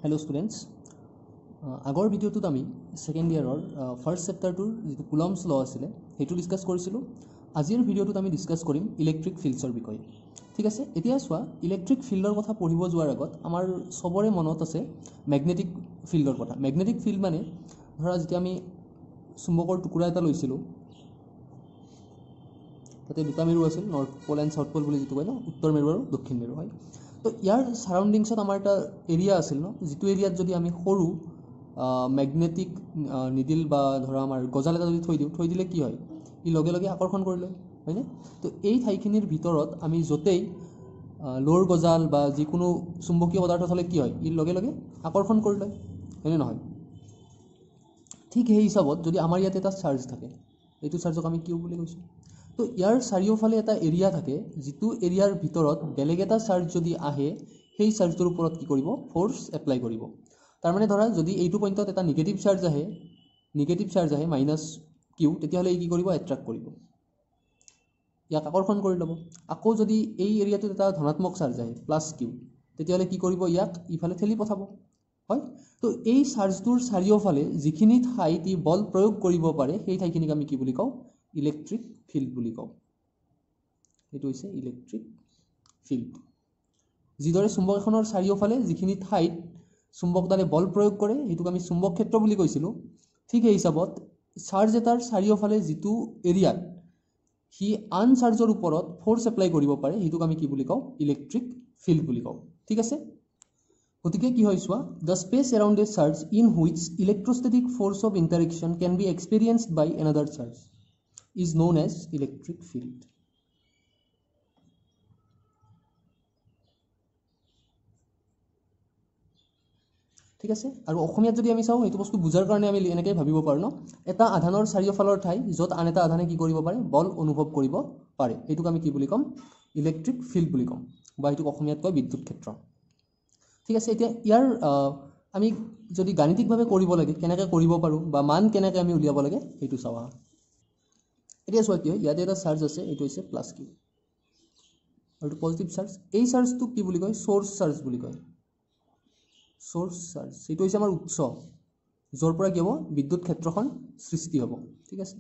Hello students Agar भिडिओत आमी second इयारर first चैप्टारटोर जी coulombs ल आছিলে हेतु डिस्कास करिसिलो। आजिर भिडिओत आमी डिस्कास करिम इलेक्ट्रिक फिल्ड्सर विषय। ठीक आछे, एतिया चोवा इलेक्ट्रिक फिल्डर कथा पढ़िब जोৱাৰ আগত आमार सबरे मनत आछे मैग्नेटिक फिल्डर कथा। मैग्नेटिक फिल्ड माने धरा जेतिया आमी चुम्बकर टुकुरा एटा लैसिलो ताते दुटा मेरु आछिल, north pole and south pole बुली जितु कय न, उत्तर मेरु और दक्षिण मेरु হয়। तो यार साराउंडिंगसत आमार एटा एरिया आछिल न, जितु एरियात जदि आमी सरू मैग्नेटिक निडिल बा धरा आमार गजाल एटा जदि थई दिले कि হয় इ लगे लगे आकर्षण কৰি লয় হয়নে। तो এই ঠাইখিনিৰ ভিতৰত আমি যতেই লোৰ গজাল বা যিকোনো চুম্বকীয় পদাৰ্থ থলে কি হয় इ লগে লগে আকৰ্ষণ কৰি লয় হয়নে নহয়। ঠিক সেই হিচাপত যদি আমাৰ ইয়াতে এটা চাৰ্জ থাকে, এইটো চাৰ্জক আমি কিউ বুলি কৈছো। तो यार चारियोफाले एटा एरिया थाके, जितु एरियार भितरत बेलेग एटा चार्ज जदि आহে সেই চাৰ্জটোৰ ওপৰত কি কৰিব ফোर्स এপ্লাই কৰিব। তাৰ মানে ধৰা যদি এইটো পইণ্টত এটা নিগেটিভ চাৰ্জ আহে মাইনাস কিউ, তেতিয়াহলে ই কি কৰিব এট্ৰাক্ট কৰিব, ইয়াক আকৰ্ষণ কৰি ল'ব। আকৌ যদি এই এৰিয়াটোত এটা ধনাত্মক চাৰ্জ আহে প্লাস কিউ, তেতিয়াহলে কি কৰিব ইয়াক ইফালে ঠেলি পঠাব হয়। তো এই চাৰ্জটোৰ চাৰিওফালে যিখিনি ঠাইত ই বল প্ৰয়োগ কৰিব পাৰে সেই ঠাইখিনিক আমি কি বুলি কওঁ ইলেক্ট্ৰিক ফিল্ড বুলি কওঁ। এটো হৈছে ইলেক্ট্ৰিক ফিল্ড। যিদৰে চুম্বক এখনৰ চাৰিওফালে যিখিনি ঠাইত চুম্বকডালে বল প্ৰয়োগ কৰে এইটোক আমি চুম্বক ক্ষেত্ৰ বুলি কৈছিলো। ঠিক এই হিচাপত চাৰ্জ এটাৰ চাৰিওফালে যিটো এৰিয়াত হি আন চাৰ্জৰ ওপৰত ফোৰ্স এপ্লাই কৰিব পাৰে এইটোক আমি কি বুলি কওঁ ইলেক্ট্ৰিক ফিল্ড বুলি কওঁ। ঠিক আছে, গতিকে কি হয় চোৱা, the space around a charge in which electrostatic force of interaction can be experienced by another charge is known as electric field. ঠিক আছে, আৰু অসমীয়াত যদি আমি চাও এইটো বস্তু বুজাৰ কাৰণে আমি এনেকৈ ভাবিব পাৰো ন, এটা আধানৰ চাৰিওফালৰ ঠাই য'ত আন এটা আধানে কি কৰিব পাৰে বল অনুভৱ কৰিব পাৰে, এইটোক আমি কি বুলি ক'ম ইলেক্ট্ৰিক ফিল্ড বুলি ক'ম, বা এইটোক অসমীয়াত কয় বিদ্যুৎ ক্ষেত্ৰ। ঠিক আছে, এতিয়া ইয়াৰ আমি যদি গাণিতিকভাৱে কৰিব লাগে কেনেকৈ কৰিব পাৰো বা মান কেনেকৈ আমি উলিয়াব লাগে সেইটো চাওঁ। এতিয়া চোৱা কি হয়, ইয়াতে এটা চাৰ্জ আছে, এইটো হৈছে প্লাস কিউ আৰু এইটো পজিটিভ চাৰ্জ। এই চাৰ্জটোক কি বুলি কয় সোৰ্স চাৰ্জ বুলি কয়। সোৰ্স চাৰ্জ এইটো হৈছে আমাৰ উৎস, য'ৰ পৰা কি হ'ব বিদ্যুৎ ক্ষেত্ৰখন সৃষ্টি হ'ব। ঠিক আছে,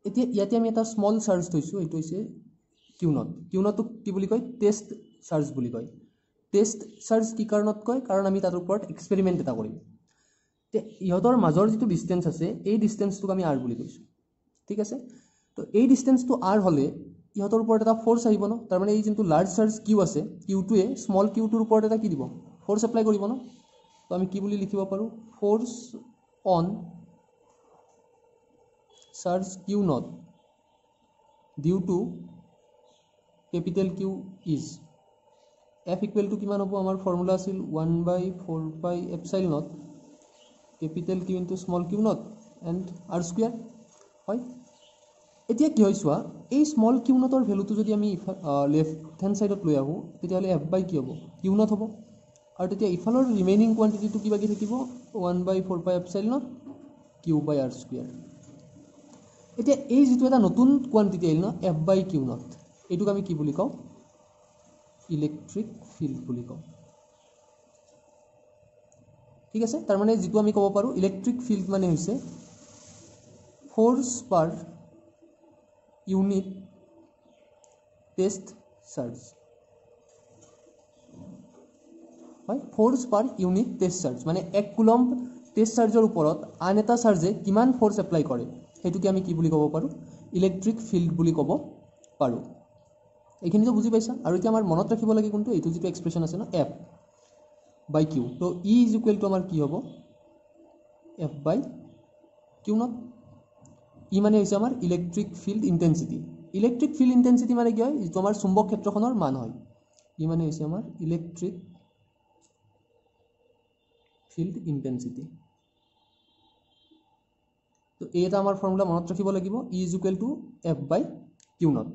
এতিয়া ইয়াতে আমি এটা স্মল চাৰ্জ থৈছো, এইটো হৈছে কিউ নট। কিউ নটক কি বুলি কয় টেষ্ট চাৰ্জ বুলি কয়। টেষ্ট চাৰ্জ কি কাৰণত কয়, কাৰণ আমি তাৰ ওপৰত এক্সপেৰিমেন্ট এটা কৰিম। তে ইহঁতৰ মাজৰ যিটো ডিসটেন্স আছে এই ডিসটেন্সটোক আমি আৰ বুলি কৈছো। ঠিক আছে, তো এই ডিসটেন্সটো আৰ হলে ইহঁতৰ ওপৰত এটা ফোৰ্স আহিব ন, তাৰ মানে এই যোনটো লাৰ্জ চাৰ্জ কিউ আছে কিউটোৱে স্মল কিউটোৰ ওপৰত এটা কি দিব ফোৰ্স এপ্লাই কৰিব ন। তো আমি কি বুলি লিখিব পাৰো force on charge Q naught due to capital Q is F equal to কিমান হ'ব, আমাৰ ফৰ্মুলা আছিল 1/4 epsilon naught capital Q into small Q naught and R square হয়। এতিয়া কি হয় চোৱা, এই স্মল কিউ নটৰ ভ্যালুটো যদি আমি লেফট হ্যান্ড সাইডত লৈ আহো তেতিয়াহলে এফ বাই কি হ'ব কিউ নট হ'ব, আৰু তেতিয়া ইফালৰ ৰিমেইনিং কোৱান্টিটিটো কি বাকি থাকিব 1/4 epsilon naught Q by R square. এতিয়া এই যেটো এটা নতুন কোৱান্টিটি আহিল ন এফ বাই কিউ নট, এইটোক আমি কি বুলি কওঁ ইলেক্ট্ৰিক ফিল্ড বুলি কওঁ। ঠিক আছে, তাৰ মানে যেটো আমি ক'ব পাৰো ইলেক্ট্ৰিক ফিল্ড মানে হৈছে ফোৰ্স পাৰ ইউনিট টেস্ট চাৰ্জ হয়। ফোৰ্স পাৰ ইউনিট টেস্ট চাৰ্জ মানে 1 কুলম্ব টেস্ট চাৰ্জৰ ওপৰত আন এটা চাৰ্জে কিমান ফোৰ্স এপ্লাই কৰে সেইটোকে আমি কি বুলি ক'ব পাৰো ইলেক্ট্ৰিক ফিল্ড বুলি ক'ব পাৰো। এইখিনিতো বুজি পাইছা। আৰু এতিয়া আমাৰ মনত ৰাখিব লাগে কোনটো এইটো যেটো এক্সপ্ৰেছন আছে ন এফ বাই কিউ, তো ই ইজ ইকুৱেল টু আমাৰ কি হ'ব এফ বাই কিউ নট। ই মানে হৈছে আমাৰ electric field intensity. Electric field intensity মানে কি হয় যেটো আমাৰ চুম্বক ক্ষেত্ৰখনৰ মান হয়, ই মানে হৈছে আমাৰ ইলেক্ট্ৰিক ফিল্ড ইন্টেন্সিটি। তো এটা আমাৰ ফৰ্মুলা মনত ৰাখিব লাগিব, E is equal to F by Q naught,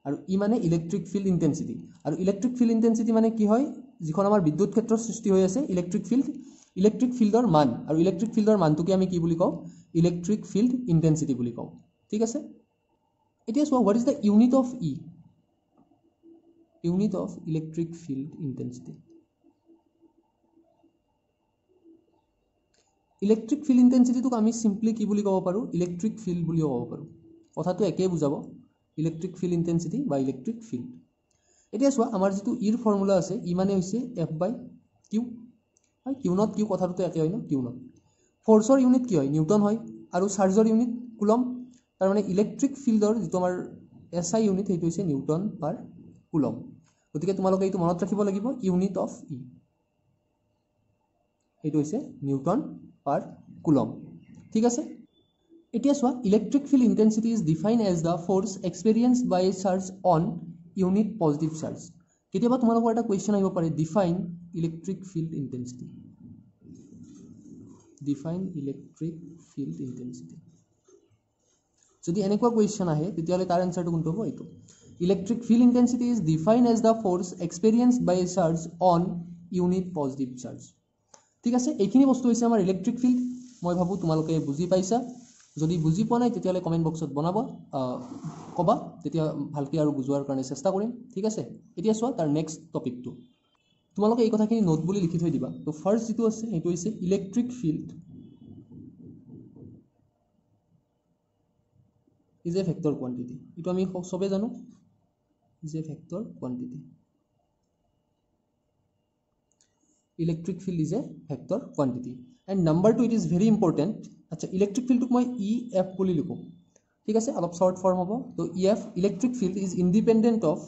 আৰু ই মানে ইলেক্ট্ৰিক ফিল্ড ইন্টেন্সিটি। আৰু ইলেক্ট্ৰিক ফিল্ড ইন্টেন্সিটি মানে কি হয়, যিখন আমাৰ বিদ্যুৎ ক্ষেত্ৰৰ সৃষ্টি হৈ আছে ইলেক্ট্ৰিক ফিল্ডৰ মান, আৰু ইলেক্ট্ৰিক ফিল্ডৰ মানটোকে আমি কি বুলি কওঁ ইলেক্ট্ৰিক ফিল্ড ইন্টেন্সিটি বুলি কওঁ। ঠিক আছে, এতিয়া চোৱা what is the unit of E, unit of electric field intensity. Electric field ইণ্টেনচিটিটোক আমি চিম্পলি কি বুলি ক'ব পাৰোঁ, ইলেক্ট্ৰিক ফিল্ড বুলিও ক'ব পাৰোঁ। কথাটো একেই বুজাব, ইলেক্ট্ৰিক ফিল্ড ইণ্টেনচিটি বা ইলেক্ট্ৰিক ফিল্ড। এতিয়া চোৱা আমাৰ যিটো ইৰ ফৰ্মুলা আছে, ই মানে হৈছে এফ বাই কিউ হয়, কিউ নট কিউ কথাটোতো একে হয় ন, কিউ নট। ফ'ৰ্চৰ ইউনিট কি হয়, নিউটন হয়, আৰু চাৰ্জৰ ইউনিট কুলম। তাৰমানে ইলেক্ট্ৰিক ফিল্ডৰ যিটো আমাৰ এছ আই ইউনিট সেইটো হৈছে নিউটন পাৰ কুলম। গতিকে তোমালোকে এইটো মনত ৰাখিব লাগিব, ইউনিট অফ ই সেইটো হৈছে নিউটন পাৰ কুলম। ঠিক আছে। এতিয়া চোৱা electric field intensity is define as the force experience by a charge on unit positive charge. কেতিয়াবা তোমালোকৰ এটা কুৱেশ্যন আহিব পাৰে, define electric field intensity, define electric field intensity. যদি এনেকুৱা কুৱেশ্যন আহে তেতিয়াহ'লে তাৰ এনচাৰটো কোনটো হ'ব, এইটো। Electric field intensity is define as the force experience by a charge on unit positive charge. ঠিক আছে, এইখিনি বস্তু হৈছে আমাৰ ইলেক্ট্ৰিক ফিল্ড। মই ভাবোঁ তোমালোকে বুজি পাইছা। যদি বুজি পোৱা নাই তেতিয়াহ'লে কমেণ্ট বক্সত ক'বা, তেতিয়া ভালকৈ আৰু বুজোৱাৰ কাৰণে চেষ্টা কৰিম। ঠিক আছে, এতিয়া চোৱা তাৰ নেক্সট টপিকটো। তোমালোকে এই কথাখিনি নোট বুলি লিখি থৈ দিবা। তো ফাৰ্ষ্ট যিটো আছে সেইটো হৈছে electric field is a vector quantity. এইটো আমি চবেই জানো, is a vector quantity. Electric field is a vector quantity. And number two, it is very important. আচ্ছা, ইলেক্ট্ৰিক ফিল্ডটোক মই ই এফ বুলি লিখোঁ। ঠিক আছে, অলপ শ্বৰ্ট ফৰ্ম হ'ব। তো E F, electric field is independent of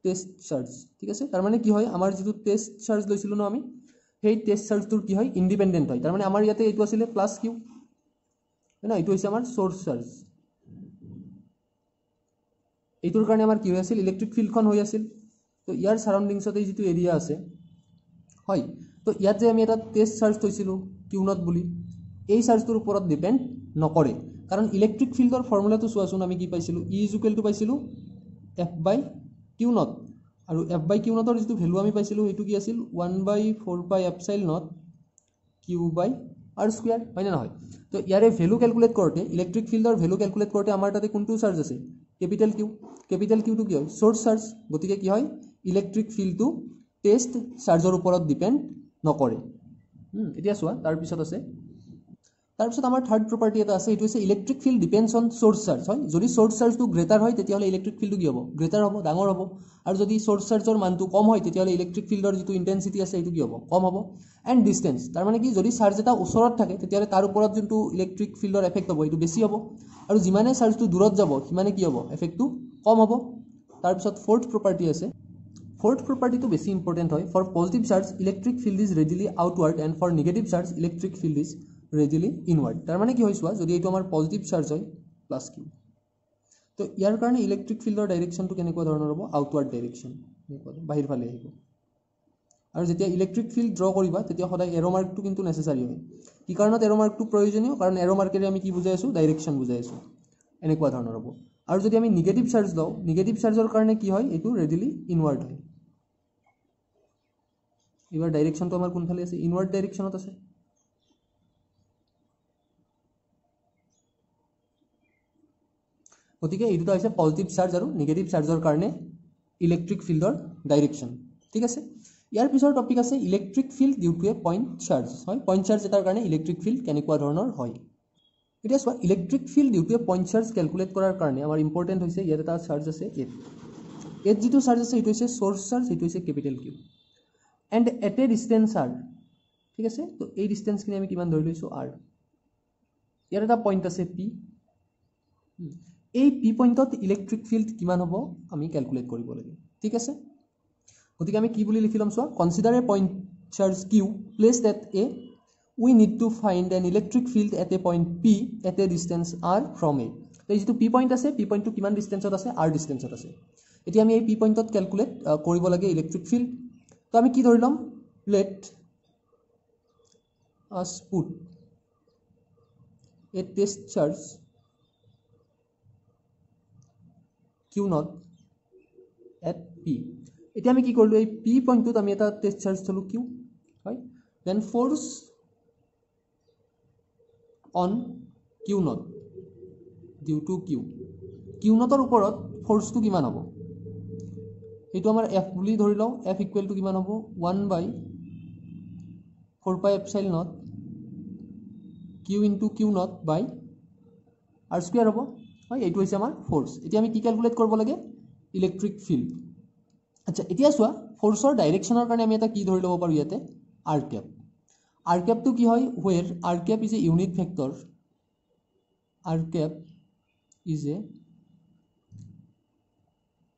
test charge. ঠিক আছে, তাৰমানে কি হয়, আমাৰ যিটো টেষ্ট চাৰ্জ লৈছিলোঁ ন আমি, সেই টেষ্ট চাৰ্জটোৰ কি হয়, ইণ্ডিপেণ্ডেণ্ট হয়। তাৰমানে আমাৰ ইয়াতে এইটো আছিলে প্লাছ কিউ হয় ন, এইটো হৈছে আমাৰ চ'ৰ্চ চাৰ্জ। এইটোৰ কাৰণে আমাৰ কি হৈ আছিল, ইলেক্ট্ৰিক ফিল্ডখন হৈ আছিল। তো ইয়াৰ চাৰাউণ্ডিংছতে যিটো এৰিয়া আছে হয়, তো ইয়াত যে আমি এটা টেষ্ট চাৰ্জ থৈছিলোঁ কিউ নট বুলি, এই চাৰ্জটোৰ ওপৰত ডিপেণ্ড নকৰে। কাৰণ ইলেক্ট্ৰিক ফিল্ডৰ ফৰ্মুলাটো চোৱাচোন, আমি কি পাইছিলোঁ, ই ইজ ইকুৱেল টু পাইছিলোঁ এফ বাই কিউ নট, আৰু এফ বাই কিউ নটৰ যিটো ভেলু আমি পাইছিলোঁ সেইটো কি আছিল, 1/4 epsilon naught Q by R square, হয়নে নহয়? তো ইয়াৰে ভেলু কেলকুলেট কৰোঁতে, ইলেক্ট্ৰিক ফিল্ডৰ ভেলু কেলকুলেট কৰোঁতে আমাৰ তাতে কোনটো চাৰ্জ আছে, কেপিটেল কিউ। কেপিটেল কিউটো কি হয়, চ'ৰ্চ চাৰ্জ। গতিকে কি হয়, ইলেক্ট্ৰিক ফিল্ডটো টেষ্ট চাৰ্জৰ ওপৰত ডিপেণ্ড নকৰে। এতিয়া চোৱা তাৰপিছত আছে, তাৰপিছত আমাৰ থাৰ্ড প্ৰপাৰ্টি এটা আছে, এইটো হৈছে electric field depends on source charge. হয়, যদি চ'ৰ্চ চাৰ্জটো গ্ৰেটাৰ হয় তেতিয়াহ'লে ইলেক্ট্ৰিক ফিল্ডটো কি হ'ব, গ্ৰেটাৰ হ'ব, ডাঙৰ হ'ব। আৰু যদি চ'ৰ্চ চাৰ্জৰ মানটো কম হয় তেতিয়াহ'লে ইলেক্ট্ৰিক ফিল্ডৰ যিটো ইণ্টেনচিটি আছে সেইটো কি হ'ব, কম হ'ব। এণ্ড ডিষ্টেঞ্চ, তাৰমানে কি, যদি চাৰ্জ এটা ওচৰত থাকে তেতিয়াহ'লে তাৰ ওপৰত যোনটো ইলেক্ট্ৰিক ফিল্ডৰ এফেক্ট হ'ব সেইটো বেছি হ'ব, আৰু যিমানে চাৰ্জটো দূৰত যাব সিমানে কি হ'ব, এফেক্টটো কম হ'ব। তাৰপিছত ফ'ৰ্থ প্ৰপাৰ্টি আছে, ফ'ৰ্থ প্ৰপাৰ্টিটো বেছি ইম্পৰ্টেণ্ট হয়। For positive charge electric field is radially outward, and for negative charge electric field is radially inward. তাৰমানে কি হয় চোৱা, যদি এইটো আমাৰ পজিটিভ চাৰ্জ হয় প্লাছ কিউ, তো ইয়াৰ কাৰণে ইলেক্ট্ৰিক ফিল্ডৰ ডাইৰেকশ্যনটো কেনেকুৱা ধৰণৰ হ'ব, আউটৱাৰ্ড ডাইৰেকশ্যন, বাহিৰ ফালে আহিব। আৰু যেতিয়া ইলেক্ট্ৰিক ফিল্ড ড্ৰ কৰিবা তেতিয়া সদায় এৰ' মাৰ্কটো কিন্তু নেচেচাৰী হয়। কি কাৰণত এৰ' মাৰ্কটো প্ৰয়োজনীয়, কাৰণ এৰ' মাৰ্কেৰে আমি কি বুজাই আছোঁ, ডাইৰেকশ্যন বুজাই আছোঁ। এনেকুৱা ধৰণৰ হ'ব। আৰু যদি আমি নিগেটিভ চাৰ্জ লওঁ, নিগেটিভ চাৰ্জৰ কাৰণে কি হয়, এইটো ৰেডিলি ইনৱাৰ্ড হয়। এইবাৰ ডাইৰেকশ্যনটো আমাৰ কোনফালে আছে, ইনৱাৰ্ড ডাইৰেকশ্যনত আছে। গতিকে এই দুটা হৈছে পজিটিভ চাৰ্জ আৰু নিগেটিভ চাৰ্জৰ কাৰণে ইলেক্ট্ৰিক ফিল্ডৰ ডাইৰেকশ্যন। ঠিক আছে, ইয়াৰ পিছৰ টপিক আছে electric field due to a point charge. হয়, পইণ্ট চাৰ্জ এটাৰ কাৰণে ইলেক্ট্ৰিক ফিল্ড কেনেকুৱা ধৰণৰ হয়। এতিয়া চোৱা, electric field due to a point charge calculate কৰাৰ কাৰণে আমাৰ ইম্পৰ্টেণ্ট হৈছে, ইয়াত এটা চাৰ্জ আছে এত যিটো চাৰ্জ আছে সেইটো হৈছে চ'ৰ্চ চাৰ্জ, সেইটো হৈছে capital Q, and at a distance R. ঠিক আছে, তো এই ডিষ্টেঞ্চখিনি আমি কিমান ধৰি লৈছোঁ, আৰ। ইয়াত এটা পইণ্ট আছে পি, এই পি পইণ্টত ইলেক্ট্ৰিক ফিল্ড কিমান হ'ব আমি কেলকুলেট কৰিব লাগে। ঠিক আছে, গতিকে আমি কি বুলি লিখি ল'ম চোৱা, consider a point charge Q placed at a, we need to find an electric field at a point P at a distance R from a. এই যিটো পি পইণ্ট আছে, পি পইণ্টটো কিমান ডিষ্টেঞ্চত আছে, আৰ ডিষ্টেঞ্চত আছে। এতিয়া আমি এই পি পইণ্টত কেলকুলেট কৰিব লাগে ইলেক্ট্ৰিক ফিল্ড। তো আমি কি ধৰি ল'ম, let us put a test charge Q naught at P. এতিয়া আমি কি কৰিলোঁ, এই পি পইণ্টটোত আমি এটা টেষ্ট চাৰ্জ থলোঁ কিউ, হয়। Then force on Q naught due to Q, Q নটৰ ওপৰত ফ'ৰ্চটো কিমান হ'ব, এইটো আমাৰ এফ বুলি ধৰি লওঁ এফ ইকুৱেল টু কিমান হ'ব 1/4πε0 Q into Q naught by R square হ'ব হয় এইটো হৈছে আমাৰ ফ'ৰ্চ এতিয়া আমি কি কেলকুলেট কৰিব লাগে ইলেক্ট্ৰিক ফিল্ড আচ্ছা এতিয়া চোৱা ফ'ৰ্চৰ ডাইৰেকশ্যনৰ কাৰণে আমি এটা কি ধৰি ল'ব পাৰোঁ ইয়াতে আৰ কেপটো কি হয় where R cap is a unit vector r cap is a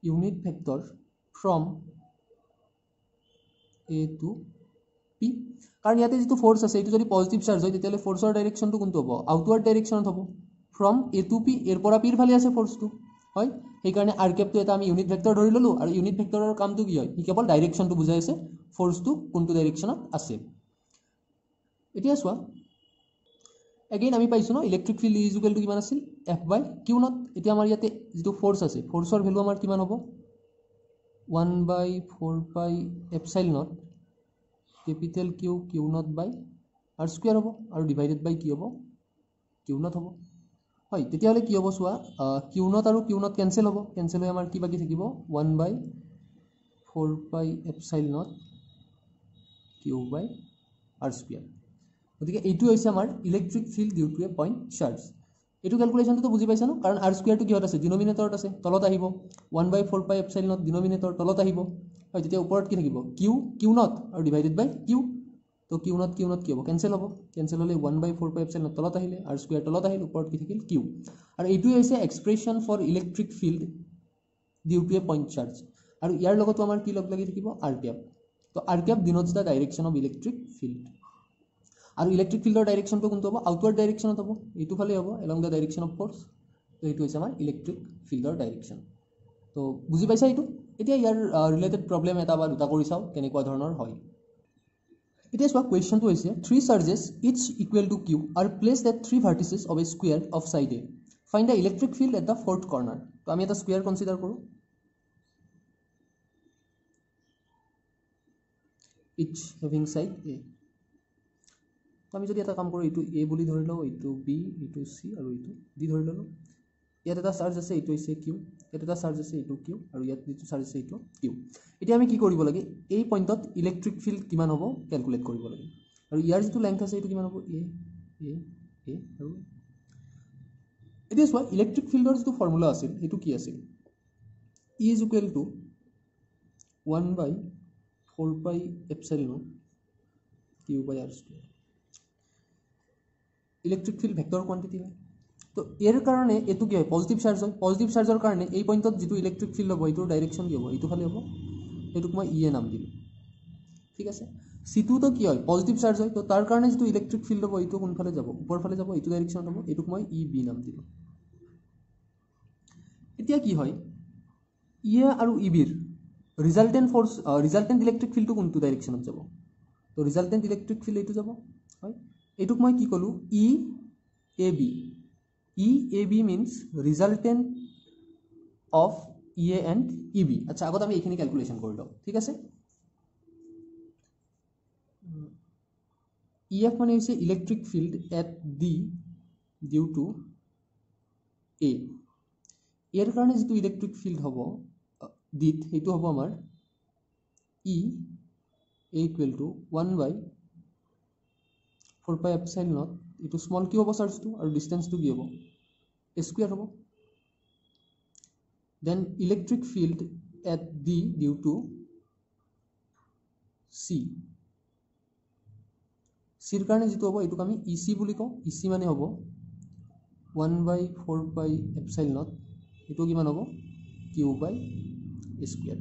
unit vector from a to p কাৰণ ইয়াতে যেটো ফোৰ্স আছে এটো যদি পজিটিভ চাৰ্জ হয় তেতিয়ালে ফোৰ্সৰ ডাইৰেকশনটো কোনটো হ'ব আউটওয়াৰ্ড ডাইৰেকশনত হ'ব from a to p এৰ পৰা p ৰ ফালে আছে ফোৰ্সটো হয় সেই কাৰণে r cap টো এটা আমি ইউনিট ভেক্টৰ ধৰি ললো আৰু ইউনিট ভেক্টৰৰ কামটো কি হয় ই কেৱল ডাইৰেকশনটো বুজাই আছে ফোৰ্সটো কোনটো ডাইৰেকশনত আছে এতিয়া চোৱা Again আমি পাইছো ন electric field is equal to কিমান আছিল F/Q নট এতিয়া আমাৰ ইয়াতে যেটো ফোৰ্স আছে ফোৰ্সৰ ভ্যালু আমাৰ কিমান হ'ব 1/4πε0 capital Q naught by r square হ'ব আৰু ডিভাইডেড বাই কি হ'ব Q নট হ'ব হয় তেতিয়া হলে কি হ'ব চোৱা Q নট আৰু Q নট কেনসেল হ'ব কেনসেল হৈ আমাৰ কি বাকি থাকিব 1/4πε0 Q বাই r স্কয়াৰ গতিকে এইটো হৈছে আমাৰ electric field due to a point charge এইটো ক্যালকুলেশনটো বুজি পাইছা ন কাৰণ r স্কয়াৰটো কিহত আছে ডিনোমিনেটৰত আছে তলত আহিব 1/4πε0 ডিনোমিনেটৰ তলত আহিব হয় তেতিয়া ওপৰত কি থাকিব q নট আৰু ডিভাইডেড বাই q তো q নট কি হ'ব কেনসেল হ'ব কেনসেল হলে 1/4πε0 তলত আহিলে r স্কয়াৰ তলত আহিল ওপৰত কি থাকিল q আৰু এইটো হৈছে expression for electric field due to a point charge আৰু ইয়াৰ লগতো আমাৰ কি লগ লাগি থাকিব r cap তো r cap denotes the direction of electric field আৰু ইলেক্ট্ৰিক ফিল্ডৰ ডাইৰেকশনটো কোনটো হ'ব আউটওয়াৰ্ড ডাইৰেকশনত হ'ব এইটো ফালে হ'ব along the direction of force তো এইটো হৈছে আমাৰ ইলেক্ট্ৰিক ফিল্ডৰ ডাইৰেকশন তো বুজি পাইছা এইটো এতিয়া ইয়াৰ ৰিলেটেড প্ৰবলেম এটা বা দুটা কৰি চাও কেনেকুৱা ধৰণৰ হয় এতিয়া চোৱা কোৱেশ্চনটো হৈছে three charges each equal to q are placed at three vertices of a square of side a find the electric field at the fourth corner তো আমি এটা স্কয়াৰ কনসিডাৰ কৰো each having side a আমি যদি এটা কাম কৰো এইটো a বুলি ধৰি লও এইটো b এইটো c আৰু এইটো d ধৰি ললো ইয়াত এটা চাৰ্জ আছে এইটো হৈছে q ইয়াত এটা চাৰ্জ আছে এইটো q আৰু ইয়াত যেটো চাৰ্জ আছে এইটো q এতিয়া আমি কি কৰিব লাগে এই পইণ্টত ইলেক্ট্ৰিক ফিল্ড কিমান হ'ব ক্যালকুলেট কৰিব লাগে আৰু ইয়াৰ যেটো লেংথ আছে এইটো কিমান হ'ব a আৰু এতিয়া চোৱা ইলেক্ট্ৰিক ফিল্ডৰ যেটো ফৰ্মুলা আছিল এইটো কি আছিল E is equal to 1/4πε0 q by r square electric field vector quantity হয় তো এর কারণে এটো কি হয় পজিটিভ চার্জ হয় পজিটিভ চাৰ্জৰ কাৰণে এই পইণ্টত যেটো ইলেক্ট্ৰিক ফিল্ড হ'ব এইটোৰ ডাইৰেকশন কি হ'ব এইটো ফালে হ'ব এইটোক মই ই এ নাম দিলো ঠিক আছে C2 তো কি হয় পজিটিভ চার্জ হয় তো তাৰ কাৰণে যেটো ইলেক্ট্ৰিক ফিল্ড হ'ব এইটো কোন ফালে যাব ওপৰ ফালে যাব এইটো ডাইৰেকশনত হ'ব এইটোক মই ই বি নাম দিলো এতিয়া কি হয় ই এ আৰু ই বিৰ ৰিজাল্টেন্ট ফোৰ্স ৰিজাল্টেন্ট ইলেক্ট্ৰিক ফিল্ডটো কোনটো ডাইৰেকশনত যাব তো ৰিজাল্টেন্ট ইলেক্ট্ৰিক ফিল্ড এইটো যাব হয় এইটোক মই কি কলো ই A B means resultant of E A and E B আচ্ছা আগত আমি এইখিনি ক্যালকুলেশন কৰি লও ঠিক আছে EF মানে হৈছে electric field at D due to A এৰ কাৰণে যেটো ইলেক্ট্ৰিক ফিল্ড হ'ব দিত এইটো হ'ব আমাৰ E equal to 1/4πε0 এইটো স্মল কিউ হ'ব চাৰ্জটো আৰু ডিসটেন্সটো কি হ'ব a square হ'ব then electric field at D due to C ৰ কাৰণে যেটো হ'ব এইটোক আমি EC বুলি কওঁ EC মানে হ'ব 1/4πε0 এইটো কিমান হ'ব q by a square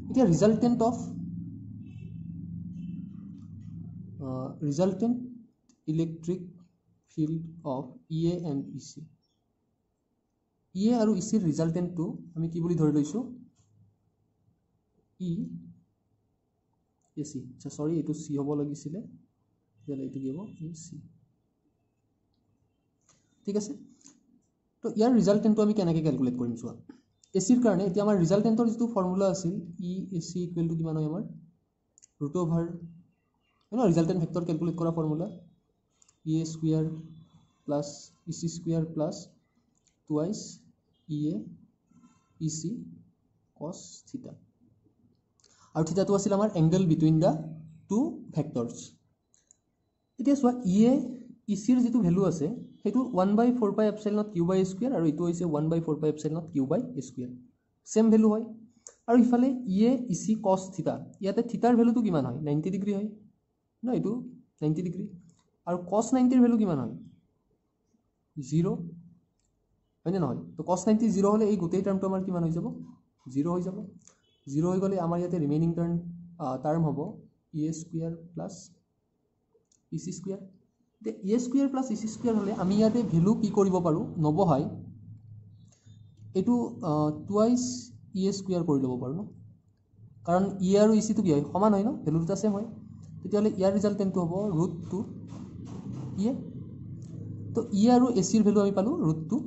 এতিয়া ৰিজাল্টেন্ট electric field of EA and EC EA আৰু EC ৰ ৰিজাল্টেন্টটো আমি কি বুলি ধৰি লৈছো E AC আচ্ছা সৰি এটো C হ'ব লাগিছিলে তেলে এটো কি হ'ব EC ঠিক আছে তো ইয়াৰ ৰিজাল্টেন্টটো আমি কেনেকৈ ক্যালকুলেট কৰিম চোৱা AC ৰ কাৰণে এতিয়া আমাৰ ৰিজাল্টেন্টৰ যেটো ফৰ্মুলা আছিল E AC ইকুৱেল টু কিমান হয় আমাৰ √ ৰিজাল্টেন্ট ভেক্টৰ ক্যালকুলেট কৰা formula EA square plus EC square plus twice EA EC cos θ আৰু থিটাটো আছিল আমাৰ এংগল বিটুইন দ্য টু ভেক্টৰ্ছ। এতিয়া চোৱা ইয়ে ইচিৰ যিটো ভেলু আছে সেইটো 1/4πε/q/a² আৰু এইটো হৈছে 1/4πε/q/a², সেম ভেলু হয়। আৰু ইফালে ইয়ে ইচি cos থিটা, ইয়াতে থিটাৰ ভেলুটো কিমান হয় 90 ডিগ্ৰী হয় ন, এইটো 90 ডিগ্ৰী। আৰু cos 90ৰ ভেলু কিমান হয় 0 হয়নে নহয়? তো cos 90 0 হলে এই গোটেই টাৰ্মটো আমাৰ কিমান হৈ যাব 0 হৈ যাব। 0 হৈ গ'লে আমাৰ ইয়াতে ৰিমেইনিং টাৰ্ম হ'ব e² প্লাছ ইচি²। এতিয়া e² প্লাছ ইচি² হলে আমি ইয়াতে ভেলু কি কৰিব পাৰোঁ নবহাই এইটো টুৱাইচ e² কৰি ল'ব পাৰোঁ ন, কাৰণ ই আৰু ইচিটো কি হয় সমান হয় ন, ভেলু দুটা সেম হয়। তেতিয়াহ'লে ইয়াৰ ৰিজাল্টেণ্টটো হ'ব √2 ইয়ে। তো ই আৰু এচিৰ ভেলু আমি পালোঁ √2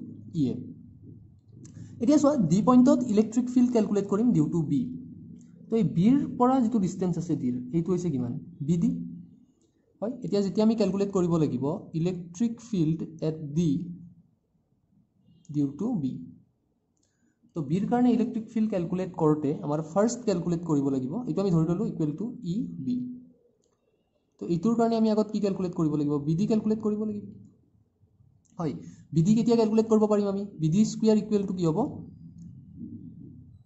ইয়ে। এতিয়া চোৱা ডি পইণ্টত ইলেক্ট্ৰিক ফিল্ড কেলকুলেট কৰিম ডিউ টু বি। তো এই বিৰ পৰা যিটো ডিষ্টেঞ্চ আছে ডিৰ সেইটো হৈছে কিমান বি ডি হয়। এতিয়া যেতিয়া আমি কেলকুলেট কৰিব লাগিব electric field at D due to B, তো বিৰ কাৰণে ইলেক্ট্ৰিক ফিল্ড কেলকুলেট কৰোঁতে আমাৰ ফাৰ্ষ্ট কেলকুলেট কৰিব লাগিব, এইটো আমি ধৰি ল'লোঁ ইকুৱেল টু ই বি। তো এইটোৰ কাৰণে আমি আগত কি কেলকুলেট কৰিব লাগিব বি ডি কেলকুলেট কৰিব লাগিব হয়। বি ডি কেতিয়া কেলকুলেট কৰিব পাৰিম আমি B D square equal to কি হ'ব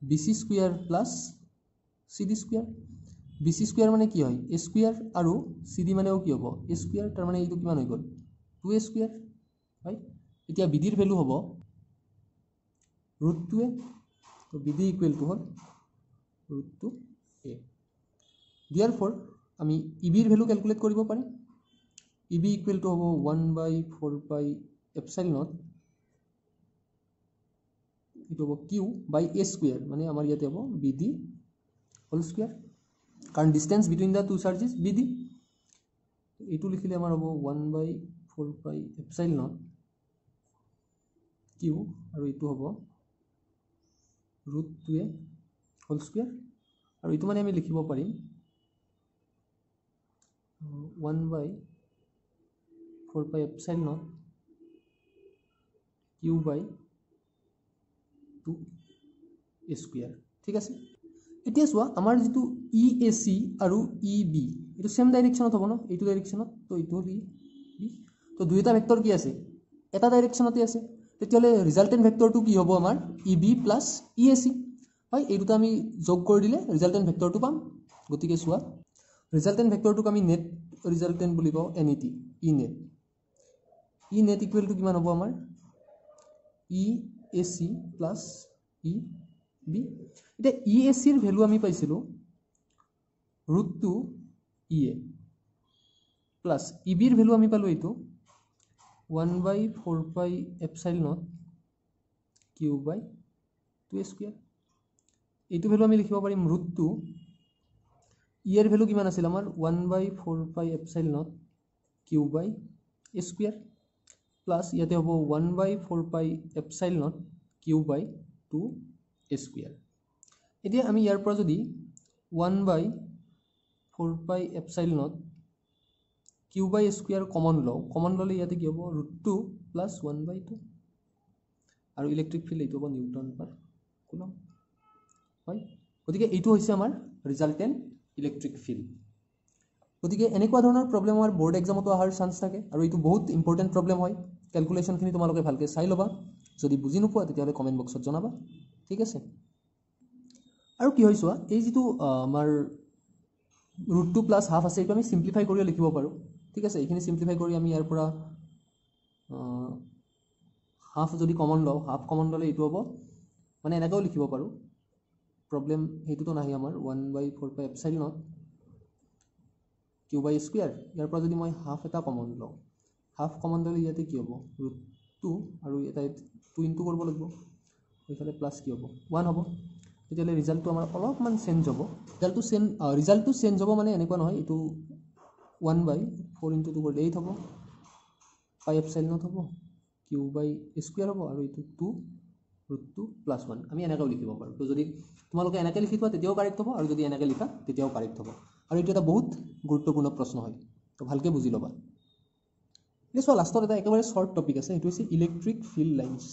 B C square plus C D square. B C square মানে কি হয় এ স্কুৱেৰ আৰু চি ডি মানেও কি হ'ব এ স্কুৱেৰ, তাৰমানে এইটো কিমান হৈ গ'ল 2a স্কুৱেৰ হয়। এতিয়া বি ডিৰ ভেলু হ'ব √2a, তো বি ডি ইকুৱেল টু হ'ল √2a। দিয়াৰ ফৰ আমি ই বিৰ ভেলু কেলকুলেট কৰিব পাৰিম। ই বি ইকুৱেল টু হ'ব 1/4πε, এইটো হ'ব কিউ বাই এ স্কুৱেৰ, মানে আমাৰ ইয়াতে হ'ব বি ডি হোল স্কুৱেৰ, কাৰণ distance between the two charges B D. এইটো লিখিলে আমাৰ হ'ব 1/4πε কিউ আৰু এইটো হ'ব √2a হোল স্কুৱেৰ। আৰু এইটো মানে আমি লিখিব পাৰিম 1/4πε কিউ বাই 2a স্কুৱেৰ। ঠিক আছে। এতিয়া চোৱা আমাৰ যিটো ই এ চি আৰু ই বি এইটো সেম ডাইৰেকশ্যনত হ'ব ন, এইটো ডাইৰেকশ্যনত, তো এইটো হ'ল ই বি। তো দুয়োটা ভেক্টৰ কি আছে এটা ডাইৰেকশ্যনতে আছে, তেতিয়াহ'লে ৰিজাল্টেণ্ট ভেক্টৰটো কি হ'ব আমাৰ ই বি প্লাছ ই এ চি হয়। এই দুটা আমি যোগ কৰি দিলে ৰিজাল্টেণ্ট ভেক্টৰটো পাম। গতিকে চোৱা ৰিজাল্টেণ্ট ভেক্টৰটোক আমি নেট ৰিজাল্টেণ্ট বুলি কওঁ N E T, E net. E net equal to কিমান হ'ব আমাৰ ই এ চি প্লাছ ই বি। এতিয়া ই এ চিৰ ভেলু আমি পাইছিলোঁ √2 ই এ প্লাছ ই বিৰ ভেলু আমি পালোঁ এইটো 1/4πε কিউ বাই 2a স্কুৱেৰ। এইটো ভেলু আমি লিখিব পাৰিম √2 ই এৰ ভেলু কিমান আছিল আমাৰ 1/4πε কিউ বাই এ স্কুৱেৰ প্লাছ ইয়াতে হ'ব 1/4πε কিউ বাই 2a স্কুৱেৰ। এতিয়া আমি ইয়াৰ পৰা যদি 1/4πε কিউ বাই এ স্কুৱেৰ কমন লওঁ, কমন ল'লে ইয়াতে কি হ'ব √2 প্লাছ 1/2 আৰু ইলেক্ট্ৰিক ফিল্ড এইটো হ'ব নিউটন পাৰ কুলম হয়। গতিকে এইটো হৈছে আমাৰ ৰিজাল্টেণ্ট ইলেক্ট্ৰিক ফিল্ড। গতিকে এনেকুৱা ধৰণৰ প্ৰব্লেম আমাৰ বৰ্ড এক্সামতো অহাৰ চান্স থাকে আৰু এইটো বহুত ইম্পৰ্টেণ্ট প্ৰব্লেম হয়। কেলকুলেশ্যনখিনি তোমালোকে ভালকৈ চাই ল'বা, যদি বুজি নোপোৱা তেতিয়াহ'লে কমেণ্ট বক্সত জনাবা। ঠিক আছে। আৰু কি হয় চোৱা এই যিটো আমাৰ √2 প্লাছ হাফ আছে এইটো আমি চিম্প্লিফাই কৰিও লিখিব পাৰোঁ। ঠিক আছে, এইখিনি চিম্প্লিফাই কৰি আমি ইয়াৰ পৰা হাফ যদি কমন লওঁ, হাফ কমন ল'লে এইটো হ'ব মানে এনেকৈও লিখিব পাৰোঁ, প্ৰব্লেম সেইটোতো নাহে আমাৰ 1/4πε কিউ বাই স্কুৱেৰ। ইয়াৰ পৰা যদি মই হাফ এটা কমন লওঁ, হাফ কমন ল'লে ইয়াতে কি হ'ব √2 আৰু এটা 2 ইনটু কৰিব লাগিব, এইফালে প্লাছ কি হ'ব 1 হ'ব। তেতিয়াহ'লে ৰিজাল্টটো আমাৰ অলপমান চেঞ্জ হ'ব। ৰিজাল্টটো চেঞ্জ হ'ব মানে এনেকুৱা নহয়, এইটো 1/4 ইনটু 2 কৰিলে 8 হ'ব, πε হ'ব, কিউ বাই স্কুৱেৰ হ'ব আৰু এইটো 2 √2 প্লাছ 1 আমি এনেকৈও লিখিব পাৰোঁ। তো যদি তোমালোকে এনেকৈ লিখি থোৱা তেতিয়াও কাৰেক্ট হ'ব, আৰু যদি এনেকৈ লিখা তেতিয়াও কাৰেক্ট হ'ব। আৰু এইটো এটা বহুত গুৰুত্বপূৰ্ণ প্ৰশ্ন হয়, তো ভালকৈ বুজি ল'বা। এতিয়া চোৱা লাষ্টত এটা একেবাৰে শ্বৰ্ট টপিক আছে, সেইটো হৈছে electric field lines.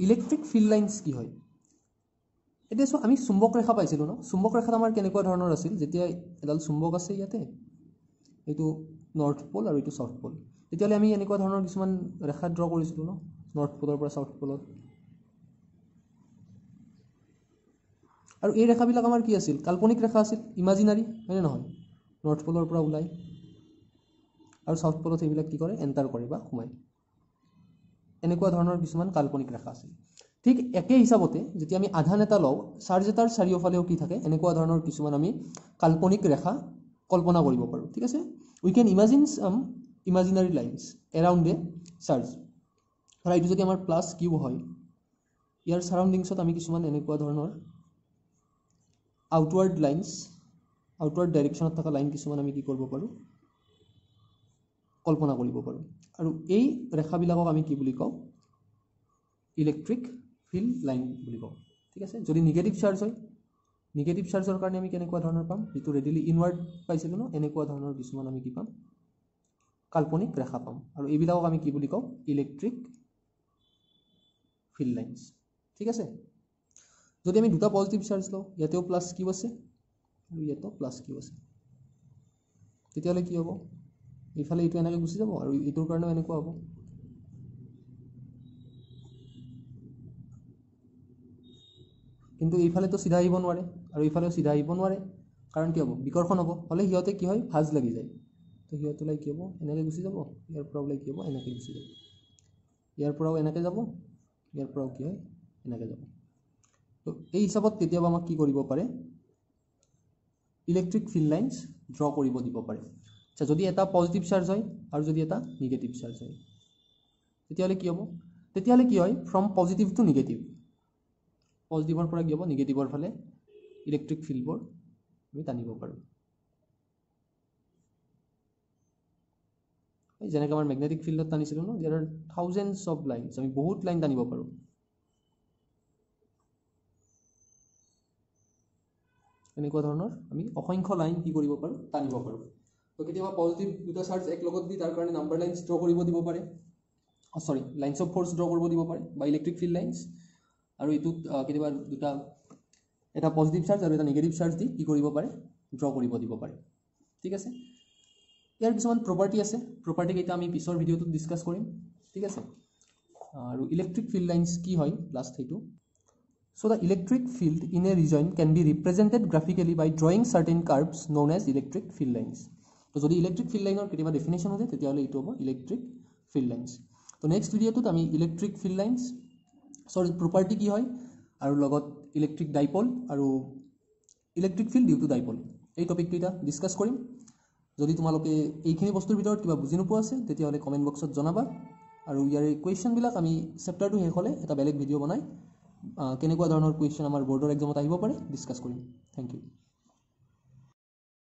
Electric field lines কি হয় এতিয়া চোৱা আমি চুম্বক ৰেখা পাইছিলোঁ ন চুম্বক ৰেখাত আমাৰ কেনেকুৱা ধৰণৰ আছিল যেতিয়া এডাল চুম্বক আছে ইয়াতে এইটো নৰ্থ পল আৰু এইটো সাউথ পল তেতিয়াহ'লে আমি এনেকুৱা ধৰণৰ কিছুমান ৰেখা ড্ৰ কৰিছিলোঁ ন নৰ্থ পলৰ পৰা সাউথ পলত আৰু এই ৰেখাবিলাক আমাৰ কি আছিল কাল্পনিক ৰেখা আছিল ইমাজিনাৰী হয়নে নহয় নৰ্থ পলৰ পৰা ওলাই আৰু সাউথ পলত এইবিলাক কি কৰে এণ্টাৰ কৰে বা সোমায় এনেকুৱা ধৰণৰ কিছুমান কাল্পনিক ৰেখা আছিল ঠিক একে হিচাপতে যেতিয়া আমি আধান এটা লওঁ চাৰ্জ এটাৰ চাৰিওফালেও কি থাকে এনেকুৱা ধৰণৰ কিছুমান আমি কাল্পনিক ৰেখা কল্পনা কৰিব পাৰোঁ ঠিক আছে we can imagine some imaginary lines around a charge আৰু এইটো যদি আমাৰ প্লাছ কিউ হয় ইয়াৰ চাৰাউণ্ডিংছত আমি কিছুমান এনেকুৱা ধৰণৰ আউটৱাৰ্ড লাইন্স আউটৱাৰ্ড ডাইৰেকশ্যনত থকা লাইন কিছুমান আমি কি কৰিব পাৰোঁ কল্পনা কৰিব পাৰোঁ আৰু এই ৰেখাবিলাকক আমি কি বুলি কওঁ ইলেক্ট্ৰিক ফিল্ড লাইন বুলি কওঁ ঠিক আছে যদি নিগেটিভ চাৰ্জ হয় নিগেটিভ চাৰ্জৰ কাৰণে আমি কেনেকুৱা ধৰণৰ পাম যিটো ৰেডিলি ইনৱাৰ্ড পাইছিলোঁ ন এনেকুৱা ধৰণৰ কিছুমান আমি কি পাম কাল্পনিক ৰেখা পাম আৰু এইবিলাকক আমি কি বুলি কওঁ ইলেক্ট্ৰিক ফিল্ড লাইন্স ঠিক আছে যদি আমি দুটা পজিটিভ চাৰ্জ লওঁ ইয়াতেও প্লাছ কিউ আছে আৰু ইয়াতেও প্লাছ কিউ আছে তেতিয়াহ'লে কি হ'ব এইফালে এইটো এনেকৈ গুচি যাব আৰু এইটোৰ কাৰণেও এনেকুৱা হ'ব কিন্তু এইফালেতো চিধা আহিব নোৱাৰে আৰু এইফালেও চিধা আহিব নোৱাৰে কাৰণ কি হ'ব বিকৰ্ষণ হ'ব হ'লে সিহঁতে কি হয় ভাঁজ লাগি যায় তো সিহঁতলৈ কি হ'ব এনেকৈ গুচি যাব ইয়াৰ পৰা ওলাই কি হ'ব এনেকৈ গুচি যাব ইয়াৰ পৰাও এনেকৈ যাব ইয়াৰ পৰাও কি হয় এনেকৈ যাব তো এই হিচাপত কেতিয়াবা আমাক কি কৰিব পাৰে ইলেক্ট্ৰিক ফিল্ড লাইন্স ড্ৰ কৰিব দিব পাৰে আচ্ছা যদি এটা পজিটিভ চাৰ্জ হয় আৰু যদি এটা নিগেটিভ চাৰ্জ হয় তেতিয়াহ'লে কি হ'ব তেতিয়াহ'লে কি হয় ফ্ৰম পজিটিভ টু নিগেটিভ পজিটিভৰ পৰা কি হ'ব নিগেটিভৰ ফালে ইলেক্ট্ৰিক ফিল্ডবোৰ আমি টানিব পাৰোঁ যেনেকৈ আমাৰ মেগনেটিক ফিল্ডত টানিছিলোঁ ন there R thousands of lines আমি বহুত লাইন টানিব পাৰোঁ এনেকুৱা ধৰণৰ আমি অসংখ্য লাইন কি কৰিব পাৰোঁ টানিব পাৰোঁ তো কেতিয়াবা পজিটিভ দুটা চাৰ্জ এক লগত দি তাৰ কাৰণে নাম্বাৰ লাইন্স ড্ৰ কৰিব দিব পাৰে সৰি লাইন্স অফ ফ'ৰ্চ ড্ৰ কৰিব দিব পাৰে বা ইলেক্ট্ৰিক ফিল্ড লাইন্স আৰু এইটোত কেতিয়াবা দুটা এটা পজিটিভ চাৰ্জ আৰু এটা নিগেটিভ চাৰ্জ দি কি কৰিব পাৰে ড্ৰ কৰিব দিব পাৰে ঠিক আছে ইয়াৰ কিছুমান প্ৰপাৰ্টি আছে প্ৰপাৰ্টিকেইটা আমি পিছৰ ভিডিঅ'টোত ডিছকাছ কৰিম ঠিক আছে আৰু ইলেক্ট্ৰিক ফিল্ড লাইন্স কি হয় লাষ্ট সেইটো So the electric field in a region can be represented graphically by drawing certain curves known as electric field lines. So যদি electric field line or কেতিয়াবা definition হতে তেতিয়াহ'লে এইটো হ'ব electric field lines. তো next ভিডিঅ'টোত আমি electric field lines সৰি property কি হয় আৰু লগত electric dipole আৰু electric field due to dipole এই টপিককেইটা ডিসকাস কৰিম যদি তোমালোকে এইখিনি বস্তুৰ ভিতৰত কিবা বুজি নোপোৱা আছে তেতিয়াহ'লে কমেন্ট বক্সত জনাবা আৰু ইয়াৰ কুৱেশ্যনবিলাক আমি চেপ্টাৰটো শেষ হ'লে এটা বেলেগ ভিডিঅ' বনাই কেনেকুৱা ধৰণৰ কুৱেশ্যন আমাৰ বৰ্ডৰ এক্সামত আহিব পাৰে ডিসকাস কৰিম থ্যাংক ইউ